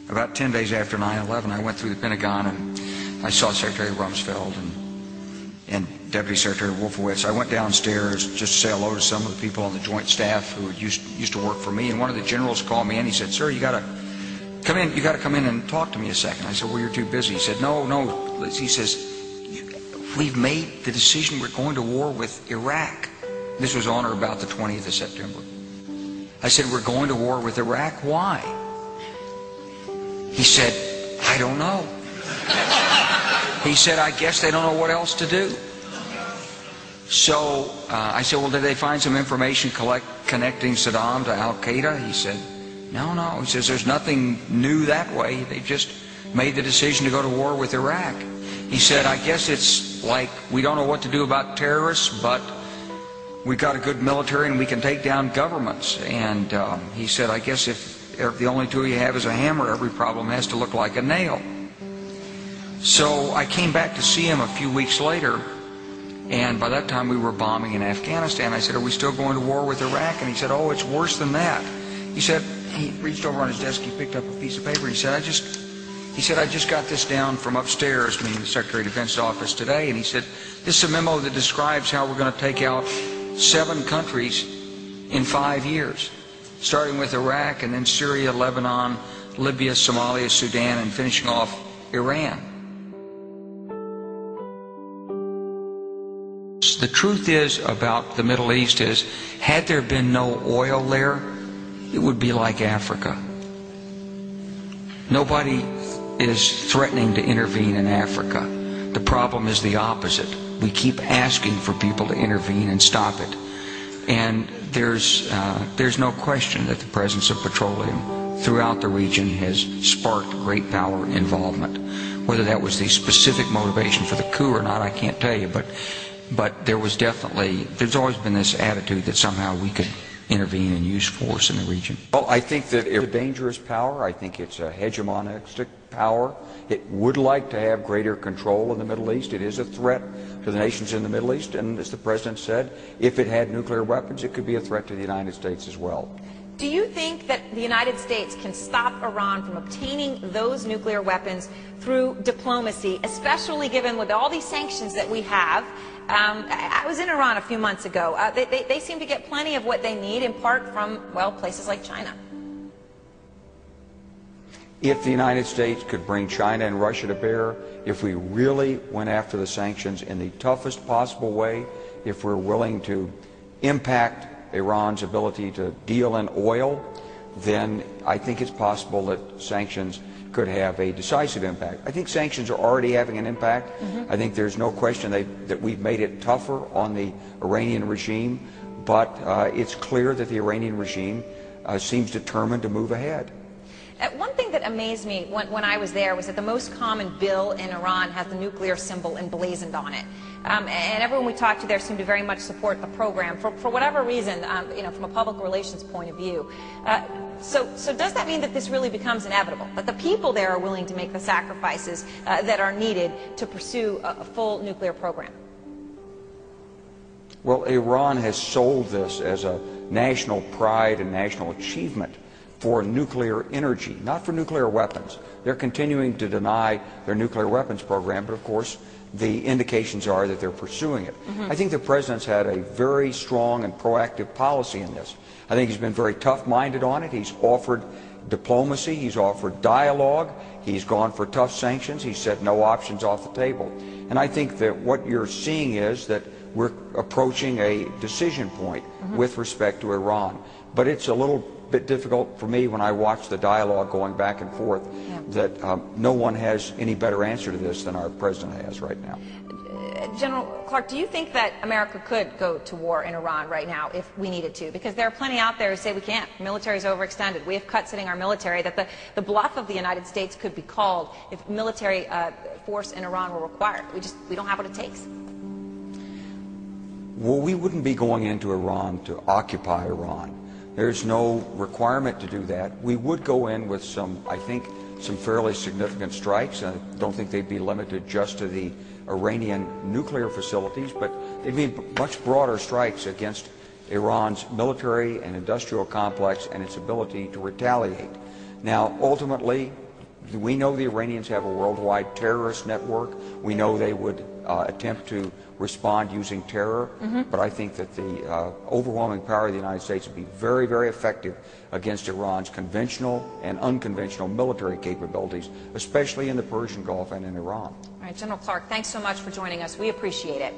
About 10 days after 9/11, I went through the Pentagon and I saw Secretary Rumsfeld and Deputy Secretary Wolfowitz. I went downstairs just to say hello to some of the people on the Joint Staff who used to work for me, and one of the generals called me and he said, "Sir, you got to come in. You got to come in and talk to me a second." I said, "Well, you're too busy." He said, "No." He says, "We've made the decision. We're going to war with Iraq." This was on or about the 20th of September. I said, "We're going to war with Iraq. Why?" He said, "I don't know." He said, "I guess they don't know what else to do." So I said, "Well, did they find some information connecting Saddam to Al-Qaeda?" He said, No. He says, "There's nothing new that way. They just made the decision to go to war with Iraq." He said, "I guess it's like we don't know what to do about terrorists, but we've got a good military and we can take down governments." And he said, "I guess if the only tool you have is a hammer, every problem has to look like a nail." So I came back to see him a few weeks later, and by that time we were bombing in Afghanistan. I said, "Are we still going to war with Iraq?" And he said, "Oh, it's worse than that." He said, he reached over on his desk, he picked up a piece of paper, he said, I just got this down from upstairs, meaning the Secretary of Defense's office today, and he said, "This is a memo that describes how we're going to take out 7 countries in 5 years, starting with Iraq and then Syria, Lebanon, Libya, Somalia, Sudan, and finishing off Iran." The truth is about the Middle East is, had there been no oil there, it would be like Africa. Nobody is threatening to intervene in Africa. The problem is the opposite. We keep asking for people to intervene and stop it. And there's no question that the presence of petroleum throughout the region has sparked great power involvement. Whether that was the specific motivation for the coup or not, I can't tell you, but there's always been this attitude that somehow we could intervene and use force in the region. Well, I think that it's a dangerous power. I think it's a hegemonistic power. It would like to have greater control in the Middle East. It is a threat to the nations in the Middle East, and as the President said, if it had nuclear weapons, it could be a threat to the United States as well. Do you think that the United States can stop Iran from obtaining those nuclear weapons through diplomacy, especially given with all these sanctions that we have? I was in Iran a few months ago. They seem to get plenty of what they need, in part from, well, places like China. If the United States could bring China and Russia to bear, if we really went after the sanctions in the toughest possible way, if we're willing to impact Iran's ability to deal in oil, then I think it's possible that sanctions could have a decisive impact. I think sanctions are already having an impact. I think there's no question that we've made it tougher on the Iranian regime, but it's clear that the Iranian regime seems determined to move ahead. One thing that amazed me when I was there was that the most common bill in Iran has the nuclear symbol emblazoned on it. And everyone we talked to there seemed to very much support the program for whatever reason, from a public relations point of view. So does that mean that this really becomes inevitable, that the people there are willing to make the sacrifices that are needed to pursue a full nuclear program? Well, Iran has sold this as a national pride and national achievement for nuclear energy, not for nuclear weapons. They're continuing to deny their nuclear weapons program, but of course the indications are that they're pursuing it. I think the President's had a very strong and proactive policy in this. I think he's been very tough-minded on it. He's offered diplomacy, he's offered dialogue, he's gone for tough sanctions, he's said no options off the table. And I think that what you're seeing is that we're approaching a decision point with respect to Iran. But it's a little bit difficult for me when I watch the dialogue going back and forth that no one has any better answer to this than our President has right now. General Clark, do you think that America could go to war in Iran right now if we needed to? Because there are plenty out there who say we can't. The military is overextended. We have cuts hitting our military, that the bluff of the United States could be called if military force in Iran were required. We don't have what it takes. Well, we wouldn't be going into Iran to occupy Iran. There's no requirement to do that. We would go in with some fairly significant strikes. I don't think they'd be limited just to the Iranian nuclear facilities, but they'd be much broader strikes against Iran's military and industrial complex and its ability to retaliate. Now, ultimately, We know the Iranians have a worldwide terrorist network. We know they would attempt to respond using terror, but I think that the overwhelming power of the United States would be very, very effective against Iran's conventional and unconventional military capabilities, especially in the Persian Gulf and in Iran. All right, General Clark, thanks so much for joining us. We appreciate it.